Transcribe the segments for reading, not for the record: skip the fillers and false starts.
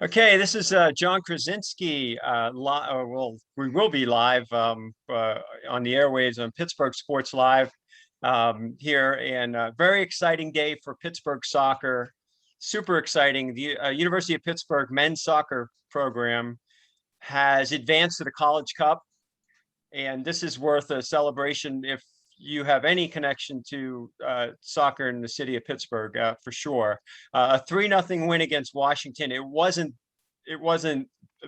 Okay, this is John Krysinsky. We will be live on the airwaves on Pittsburgh Sports Live here, and very exciting day for Pittsburgh soccer. Super exciting. The University of Pittsburgh men's soccer program has advanced to the College Cup, and this is worth a celebration if you have any connection to soccer in the city of Pittsburgh, for sure. A 3-0 win against Washington. It wasn't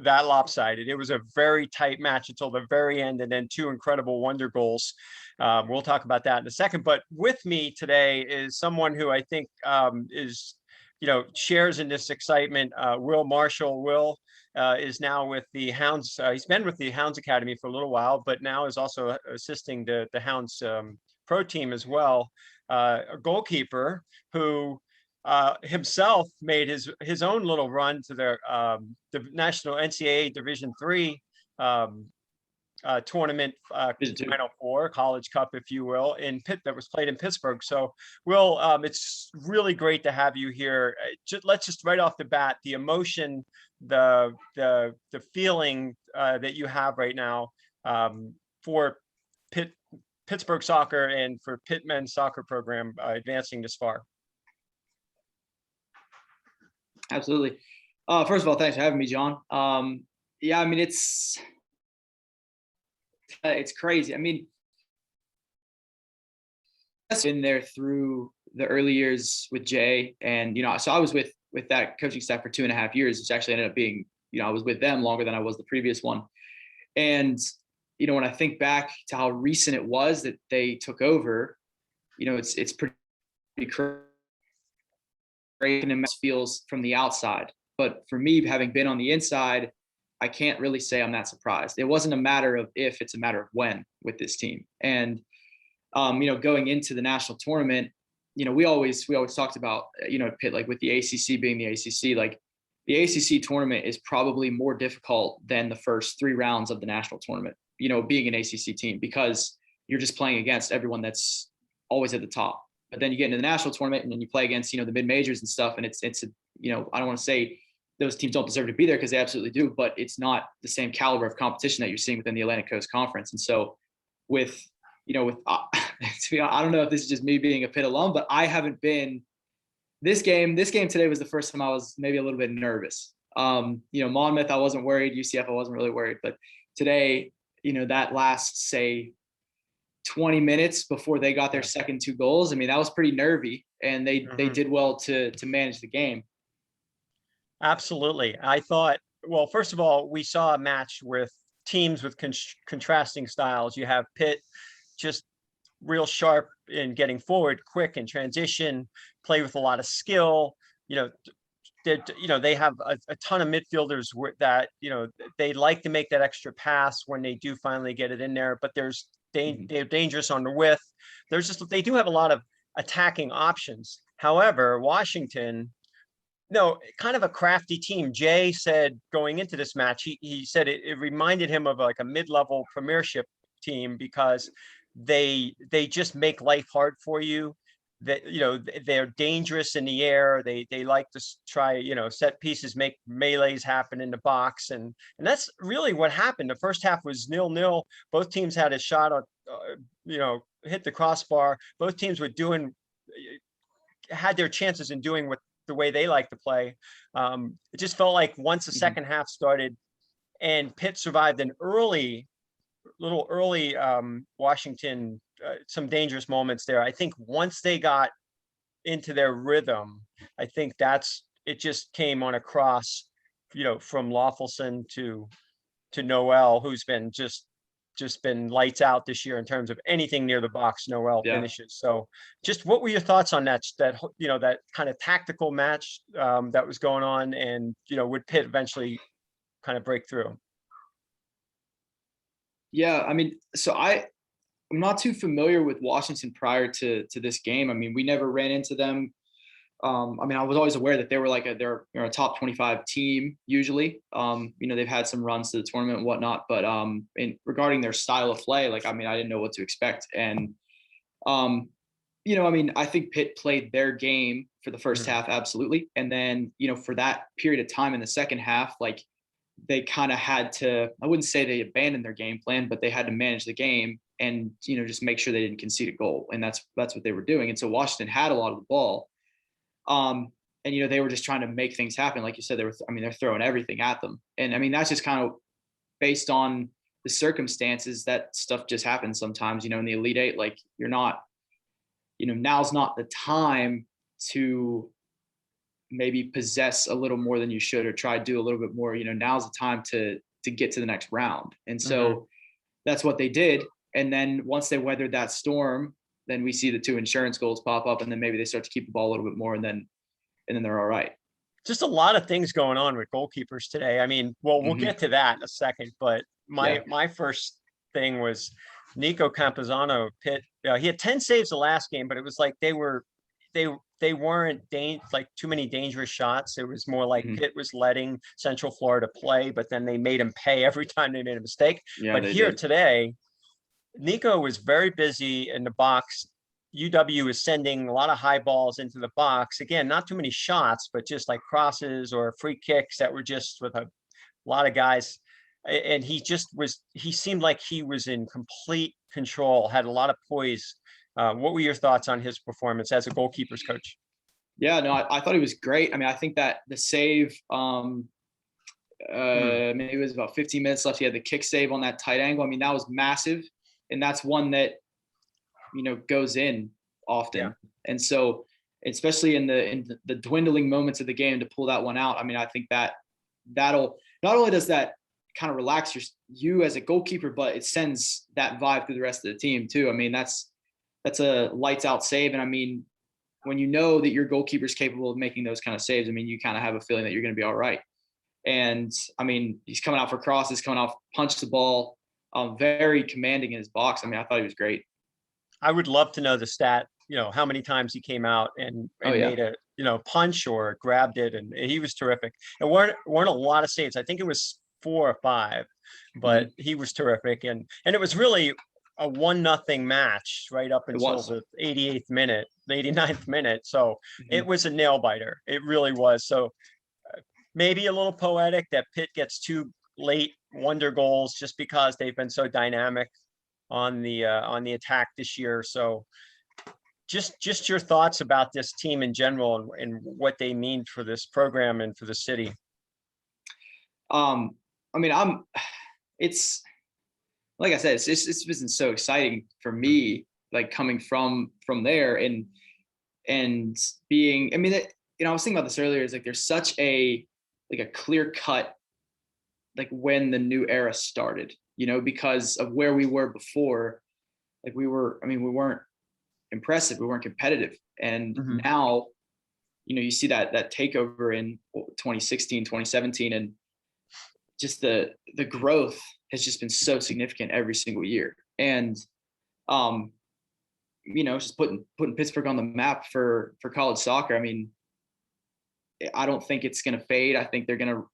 that lopsided. It was a very tight match until the very end, and then two incredible wonder goals. We'll talk about that in a second. But with me today is someone who I think is, shares in this excitement. Will Marshall. Will is now with the Hounds. He's been with the Hounds Academy for a little while, but now is also assisting the Hounds pro team as well. A goalkeeper who himself made his own little run to the national NCAA Division III tournament, Final Four, College Cup, if you will, in Pitt, that was played in Pittsburgh. So, Will, it's really great to have you here. Let's just right off the bat, the emotion, the feeling that you have right now for Pittsburgh soccer and for Pitt men's soccer program advancing this far. Absolutely. First of all, thanks for having me, John. Yeah, I mean, it's crazy. I mean, I've been there through the early years with Jay, and so I was with that coaching staff for 2.5 years, which actually ended up being, I was with them longer than I was the previous one. And when I think back to how recent it was that they took over, it's pretty crazy. And feels from the outside, but for me, having been on the inside, I can't really say I'm that surprised. It wasn't a matter of if, it's a matter of when with this team. And going into the national tournament, we always talked about Pitt, like with the ACC being the ACC, like the ACC tournament is probably more difficult than the first 3 rounds of the national tournament, being an ACC team, because you're just playing against everyone that's always at the top. But then you get into the national tournament and then you play against, the mid majors and stuff. And it's I don't want to say those teams don't deserve to be there, because they absolutely do, but it's not the same caliber of competition that you're seeing within the Atlantic Coast Conference. And so I don't know if this is just me being a Pitt alum, but I haven't been this game today was the first time I was maybe a little bit nervous. Monmouth, I wasn't worried. UCF, I wasn't really worried, but today, that last, say, 20 minutes before they got their second 2 goals. I mean, that was pretty nervy, and they did well to manage the game. Absolutely. I thought, well, first of all, we saw a match with teams with contrasting styles. You have Pitt just real sharp in getting forward, quick in transition, play with a lot of skill. They have a ton of midfielders that, they like to make that extra pass when they do finally get it in there, but they're dangerous on the width. They do have a lot of attacking options. However, Washington, kind of a crafty team. Jay said going into this match, he said it reminded him of like a mid-level premiership team, because they just make life hard for you. That they're dangerous in the air. They like to try set pieces, make melees happen in the box, and that's really what happened. The first half was 0-0. Both teams had a shot on hit the crossbar. Both teams had their chances in doing what the way they like to play. It just felt like once the second half started and Pitt survived an early Washington, some dangerous moments there. I think once they got into their rhythm, I think it just came on a cross, from Lawfulson to Noel, who's been just been lights out this year in terms of anything near the box. Noel finishes. So just what were your thoughts on that kind of tactical match that was going on, and would Pitt eventually kind of break through? Yeah, I mean, so I'm not too familiar with Washington prior to this game. I mean, we never ran into them. I mean, I was always aware that they were they're a top 25 team usually. They've had some runs to the tournament and whatnot, but regarding their style of play, I didn't know what to expect. And I mean, I think Pitt played their game for the first Mhm. half, absolutely. And then, for that period of time in the second half, like they kind of had to, I wouldn't say they abandoned their game plan, but they had to manage the game and, just make sure they didn't concede a goal. And that's what they were doing. And so Washington had a lot of the ball. And, they were just trying to make things happen. Like you said, they're throwing everything at them. And I mean, that's just kind of based on the circumstances. That stuff just happens sometimes, in the Elite Eight. Like you're not, now's not the time to maybe possess a little more than you should, or try to do a little bit more. Now's the time to get to the next round. And Mhm. so that's what they did. And then once they weathered that storm, then we see the 2 insurance goals pop up, and then maybe they start to keep the ball a little bit more, and then they're all right. Just a lot of things going on with goalkeepers today. I mean, well, we'll Mm-hmm. get to that in a second, but my Yeah. my first thing was Nico Campazano of Pitt. He had 10 saves the last game, but it was like they weren't like too many dangerous shots. It was more like Mm-hmm. Pitt was letting Central Florida play, but then they made him pay every time they made a mistake. Yeah, But they here did. today, Nico was very busy in the box. UW is sending a lot of high balls into the box. Again, not too many shots, but just like crosses or free kicks that were just with a lot of guys. And he seemed like he was in complete control, had a lot of poise. What were your thoughts on his performance as a goalkeeper's coach? Yeah, no, I thought he was great. I mean, I think that the save, Hmm. maybe it was about 15 minutes left. He had the kick save on that tight angle. I mean, that was massive, and that's one that goes in Yeah. often. And so, especially in the dwindling moments of the game, to pull that one out. I mean, I think that'll not only does that kind of relax you as a goalkeeper, but it sends that vibe through the rest of the team too. I mean, that's a lights out save, and I mean, when you know that your goalkeeper is capable of making those kind of saves, I mean, you kind of have a feeling that you're going to be all right. And I mean, he's coming out for crosses, coming off, punch the ball, very commanding in his box. I mean, I thought he was great. I would love to know the stat, how many times he came out and Oh yeah. made a, punch or grabbed it. And he was terrific. It weren't a lot of saves. I think it was 4 or 5, but Mm-hmm. he was terrific. And it was really a 1-0 match right up It until was. the 88th minute, the 89th minute. So it Mm-hmm. was a nail biter. It really was. So maybe a little poetic that Pitt gets 2 late wonder goals just because they've been so dynamic on the attack this year. So just your thoughts about this team in general, and what they mean for this program and for the city. Um, I mean, it's like I said, it's been so exciting for me, like coming from there and being. I mean, I was thinking about this earlier. Is like there's such a clear cut, like when the new era started, because of where we were before. Like I mean, we weren't impressive, we weren't competitive, and Mhm. now, you see that takeover in 2016, 2017, and just the growth has just been so significant every single year. And um, just putting Pittsburgh on the map for college soccer. I mean, I don't think it's going to fade. I think they're going to,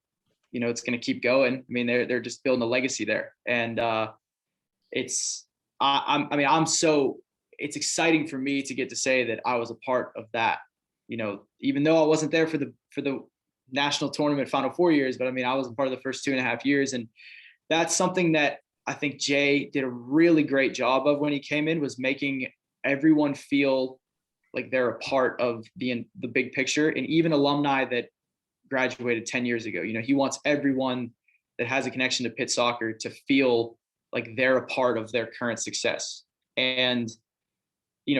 it's going to keep going. I mean, they're just building a legacy there, and it's I'm so it's exciting for me to get to say that I was a part of that. Even though I wasn't there for the national tournament Final Four years, but I mean, I was a part of the first 2.5 years, and that's something that I think Jay did a really great job of when he came in, was making everyone feel like they're a part of the big picture, and even alumni that graduated 10 years ago. He wants everyone that has a connection to Pitt soccer to feel like they're a part of their current success. And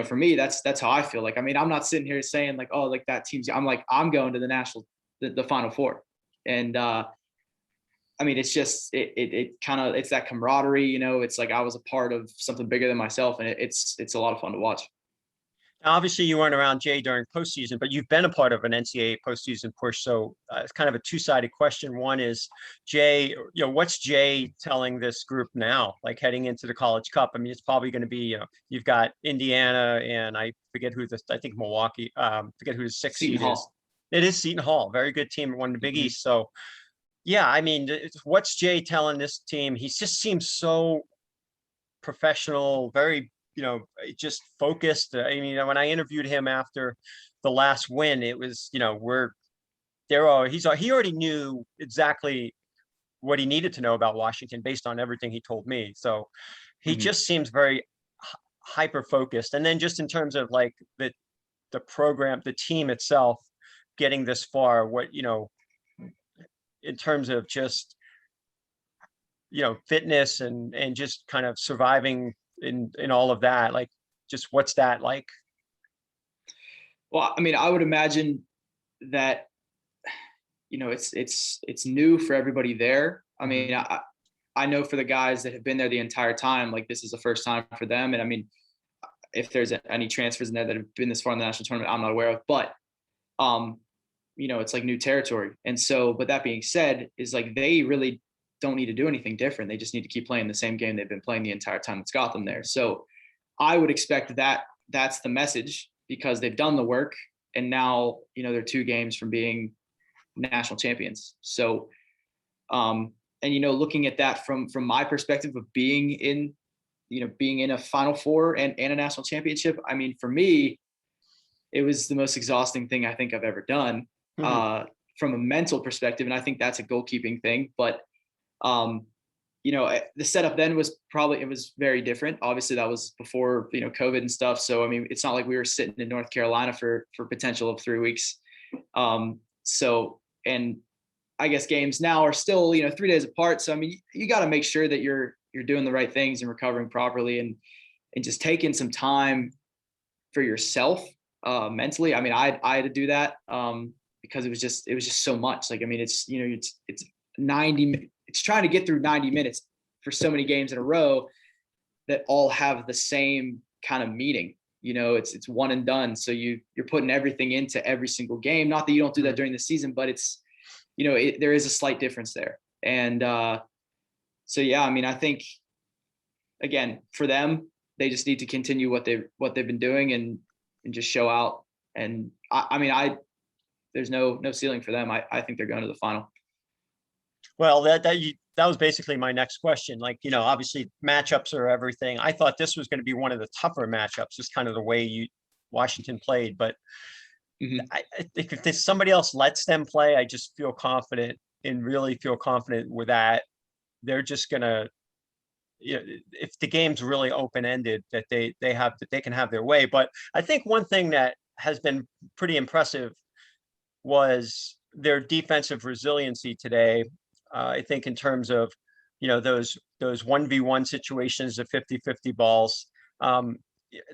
for me, that's how I feel. Like, I mean, I'm not sitting here saying like, oh, like that team's. I'm like, I'm going to the Final Four, and I mean, it's just it kind of, it's that camaraderie. It's like I was a part of something bigger than myself, and it's a lot of fun to watch. Obviously, you weren't around Jay during postseason, but you've been a part of an NCAA postseason push. So it's kind of a two-sided question. One is Jay, what's Jay telling this group now, like heading into the College Cup? I mean, it's probably going to be, you've got Indiana and I forget I think Milwaukee, forget who the sixth Seton seed is. Hall. It is Seton Hall, very good team, won the Big Mm-hmm. East. So yeah, I mean, what's Jay telling this team? He just seems so professional, very just focused. I mean, when I interviewed him after the last win, it was, he already knew exactly what he needed to know about Washington based on everything he told me. So he Mhm. just seems very hyper focused. And then just in terms of like the program, the team itself getting this far, in terms of just, fitness and just kind of surviving in all of that, like just what's that like? Well, I mean, I would imagine that it's new for everybody there. I Mhm. mean, I know for the guys that have been there the entire time, like this is the first time for them. And I mean, if there's any transfers in there that have been this far in the national tournament, I'm not aware of. But um, it's like new territory. And so, but that being said, is like they really don't need to do anything different. They just need to keep playing the same game they've been playing the entire time that's got them there. So I would expect that that's the message because they've done the work and now, they're 2 games from being national champions. So, and looking at that from my perspective of being in a Final Four and a national championship. I mean, for me, it was the most exhausting thing I think I've ever done Mhm. from a mental perspective, and I think that's a goalkeeping thing. But um, the setup then was it was very different. Obviously, that was before COVID and stuff. So I mean, it's not like we were sitting in North Carolina for potential of 3 weeks. So and I guess games now are still 3 days apart. So I mean, you got to make sure that you're doing the right things and recovering properly and just taking some time for yourself mentally. I mean, I had to do that because it was just so much. Like I mean, it's 90. It's trying to get through 90 minutes for so many games in a row that all have the same kind of meaning. It's one and done. So you're putting everything into every single game. Not that you don't do that Mhm. during the season, but it's there is a slight difference there. And so yeah, I mean, I think again for them, they just need to continue what they've been doing and just show out. And I mean, there's no ceiling for them. I think they're going to the final. Well, that was basically my next question. Like, obviously matchups are everything. I thought this was going to be one of the tougher matchups, just kind of the way Washington played. But Mhm. I think if somebody else lets them play, I just feel confident and really feel confident with that. They're just gonna, if the game's really open ended, that they can have their way. But I think one thing that has been pretty impressive was their defensive resiliency today. I think in terms of, those 1v1 situations, the 50-50 balls. Um,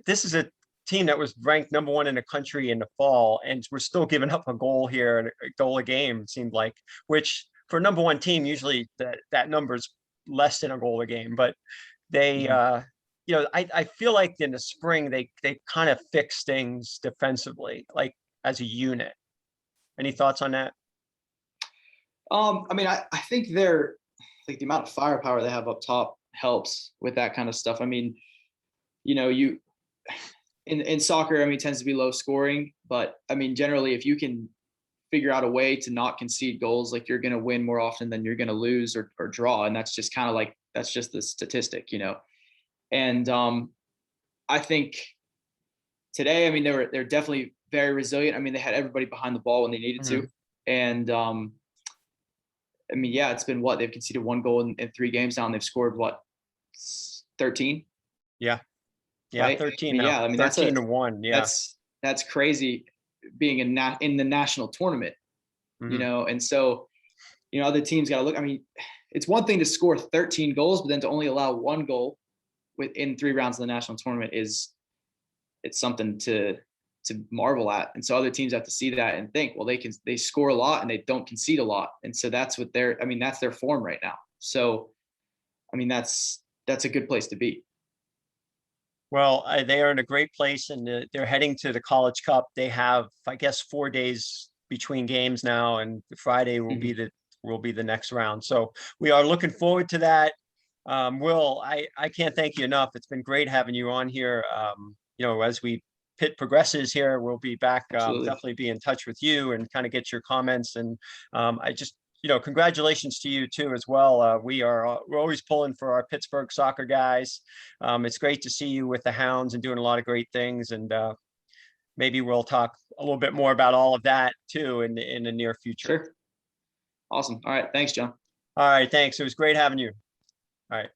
this is a team that was ranked number 1 in the country in the fall, and we're still giving up a goal here and a goal a game, it seemed like, which for a number 1 team, usually that number's less than a goal a game. But they, Mhm. I feel like in the spring, they kind of fix things defensively, like as a unit. Any thoughts on that? I mean, I think they're like the amount of firepower they have up top helps with that kind of stuff. I mean, you in soccer, I mean, it tends to be low scoring, but I mean, generally, if you can figure out a way to not concede goals, like you're going to win more often than you're going to lose or draw, and that's just kind of like that's just the statistic. And I think today, I mean, they're definitely very resilient. I mean, they had everybody behind the ball when they needed to, Mhm. and I mean, yeah, it's been what they've conceded 1 goal in 3 games now, and they've scored what 13, Yeah. Yeah. right? I 13 mean, now. yeah, I mean 13-1. Yeah. that's crazy being in the national tournament, Mhm. and so other teams got to look. I mean, it's one thing to score 13 goals, but then to only allow 1 goal within 3 rounds of the national tournament it's something to marvel at. And so other teams have to see that and think, well, they score a lot and they don't concede a lot. And so that's what that's their form right now. So, I mean, that's a good place to be. Well, they are in a great place, and they're heading to the College Cup. They have, I guess, 4 days between games now, and Friday Mhm. will be the next round. So we are looking forward to that. Will, I can't thank you enough. It's been great having you on here. As Pitt progresses here, we'll be back. Absolutely. Definitely be in touch with you and kind of get your comments. And I just congratulations to you too as well. We're always pulling for our Pittsburgh soccer guys. It's great to see you with the Hounds and doing a lot of great things. And maybe we'll talk a little bit more about all of that too in the near future. Sure. Awesome. All right. Thanks, John. All right. Thanks. It was great having you. All right.